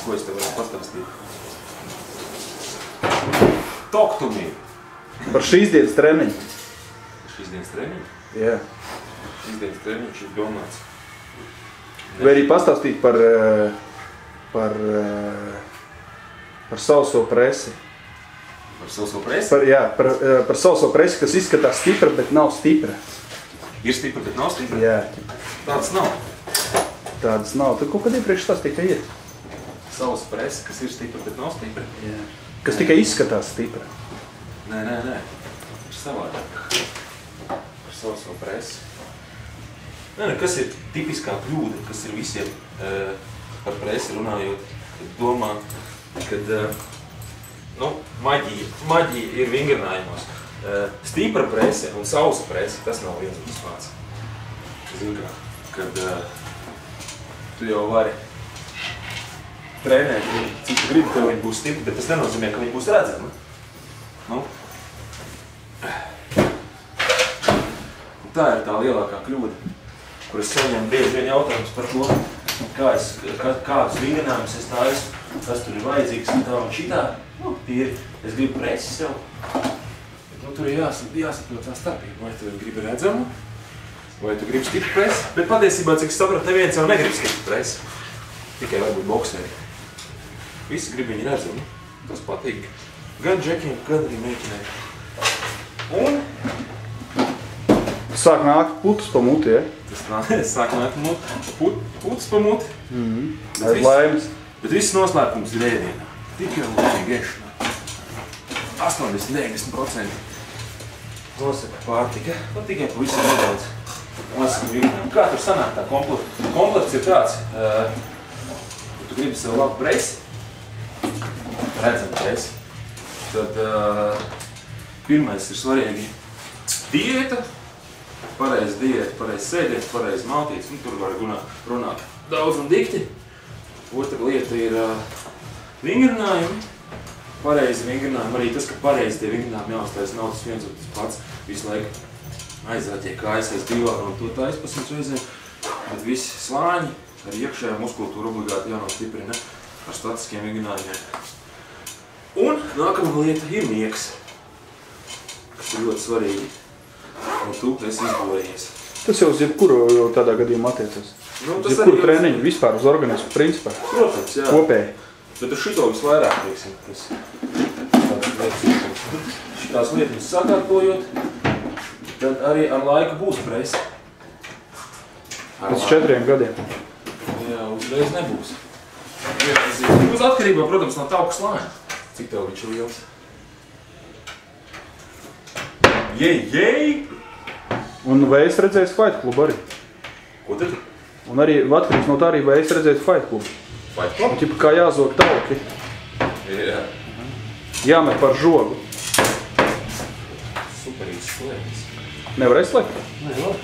Ko es tev varu pastāstīt? Talk to me. Par šīs dienas treniņu. Šīs dienas treniņu? Jā. Šīs dienas treniņš ir domāts. Vai arī pastāstīt par sauso presi. Par sauso presi? Par sauso presi, kas izskatās stipra, bet nav stipra. Ir stipra, bet nav stipra? Jā. Tādas nav. Tādas nav. Tad kaut kad iepriekš tas tikai ir. Sausa presi, kas ir stipra, bet nav stipra? Jā. Kas tikai izskatās stipra. Nē. Ir savādāk. Par sauso presi. Nē, kas ir tipiskā kļūda, kas ir visiem par presi runājot, kad domā, kad maģija ir vingrinājumos. Stipra prese un sausa prese, tas nav viens un tas pats. Zini kā, kad tu jau vari trenēt, cik tu gribi, ka viņi būs stipri, bet tas nenozīmē, ka viņi būs redzami. Tā ir tā lielākā kļūda, kur es saņemu bieži vien jautājums par to, kādus vingrinājumus es taisu, kas tur ir vajadzīgs un tā un šitā. Tīri, es gribu presi sev. Bet tur ir jāsaprot tā starpība. Vai tu gribi redzamu, vai tu gribi stipru presi. Bet patiesībā, cik es sapratu, neviens jau negrib stipru presi. Tikai varbūt bokseri. Visi grib viņu redzamu. Tas patīk. Gan džekiem, gan arī meitenēm. Un sāk nākt putus pa muti, ja? Tas sāk nākt putus pa muti. Aiz laimes. Bet viss noslēpums ir ēdienā. Tikai un vienīgi ēšanā. 80–90% nosaka pārtika. Tikai pavisam nedaudz nosaka vingrinām. Kā tur sanāk tā komplekts ir tāds, ja tu gribi sev labu presi, redzam presi, tad pirmais ir svarīgi diēta, pareiz diēta, pareiz sēdiens, pareiz maltītes, tur var runāt daudz un dikti. Otra lieta ir vingrinājumi, pareizi vingrinājumi, arī tas, ka pareizi tie vingrinājumi jāuztais, nav tas viens un tas pats visu laiku aizrātie kājas aiz divāru un to tais pa 100 reizēm, bet visi slāņi ar iekšējā muskultūru obligāti jānostiprina ar statiskiem vingrinājumiem. Un nākamā lieta ir miegs, kas ir ļoti svarīgi, un tu esi izbūrējies. Tas jau uz jebkuru tādā gadījumā attiecas. Uz jebkuru treniņu, vispār uz organismu principā. Protams, jā. Kopēji. Bet ar šito visvairāk, teiksim, šitās lietas sakārtojot, tad arī ar laiku būs presi. Pēc 4 gadiem. Jā, uzreiz nebūs. Būs atkarībā, protams, no tauku slāņa. Cik tev viņš ir liels? Jej! Un vai es redzēju Fight Club arī? Ko tad? Un arī atkarīgs no tā arī, vai es redzēju Fight Club. Fight Club? Un kā jāzog tauki. Jā. Jāmet par žogu. Superīgs slēpis. Nevar aizslēgt? Nevar.